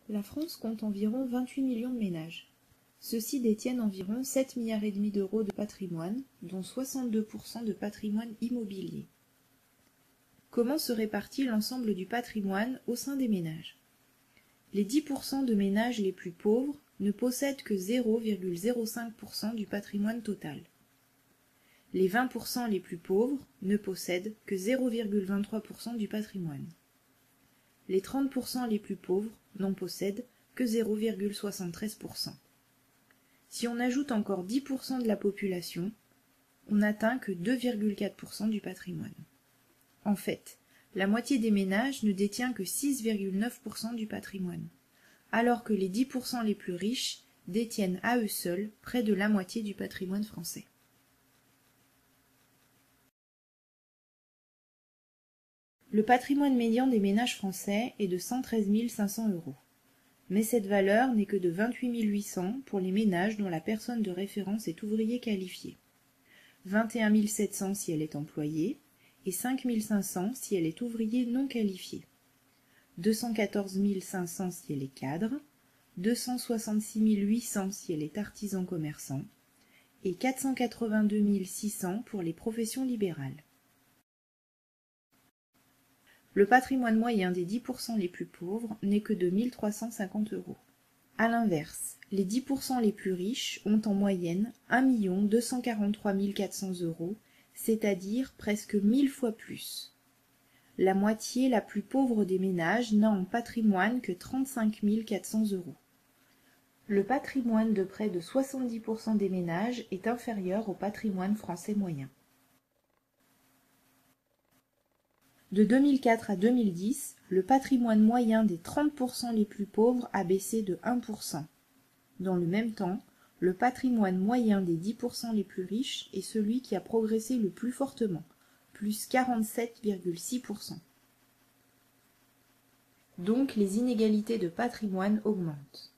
La France compte environ 28 millions de ménages. Ceux-ci détiennent environ 7,5 milliards d'euros de patrimoine, dont 62% de patrimoine immobilier. Comment se répartit l'ensemble du patrimoine au sein des ménages? Les 10% de ménages les plus pauvres ne possèdent que 0,05% du patrimoine total. Les 20% les plus pauvres ne possèdent que 0,23% du patrimoine. Les 30% les plus pauvres n'en possèdent que 0,73%. Si on ajoute encore 10% de la population, on n'atteint que 2,4% du patrimoine. En fait, la moitié des ménages ne détient que 6,9% du patrimoine, alors que les 10% les plus riches détiennent à eux seuls près de la moitié du patrimoine français. Le patrimoine médian des ménages français est de 113 500 €. Mais cette valeur n'est que de 28 800 pour les ménages dont la personne de référence est ouvrier qualifié, 21 700 si elle est employée et 5 500 si elle est ouvrier non qualifié, 214 500 si elle est cadre, 266 800 si elle est artisan commerçant et 482 600 pour les professions libérales. Le patrimoine moyen des 10% les plus pauvres n'est que de 1 350 €. A l'inverse, les 10% les plus riches ont en moyenne 1 243 400 €, c'est-à-dire presque 1000 fois plus. La moitié la plus pauvre des ménages n'a en patrimoine que 35 400 €. Le patrimoine de près de 70% des ménages est inférieur au patrimoine français moyen. De 2004 à 2010, le patrimoine moyen des 30% les plus pauvres a baissé de 1%. Dans le même temps, le patrimoine moyen des 10% les plus riches est celui qui a progressé le plus fortement, plus 47,6%. Donc les inégalités de patrimoine augmentent.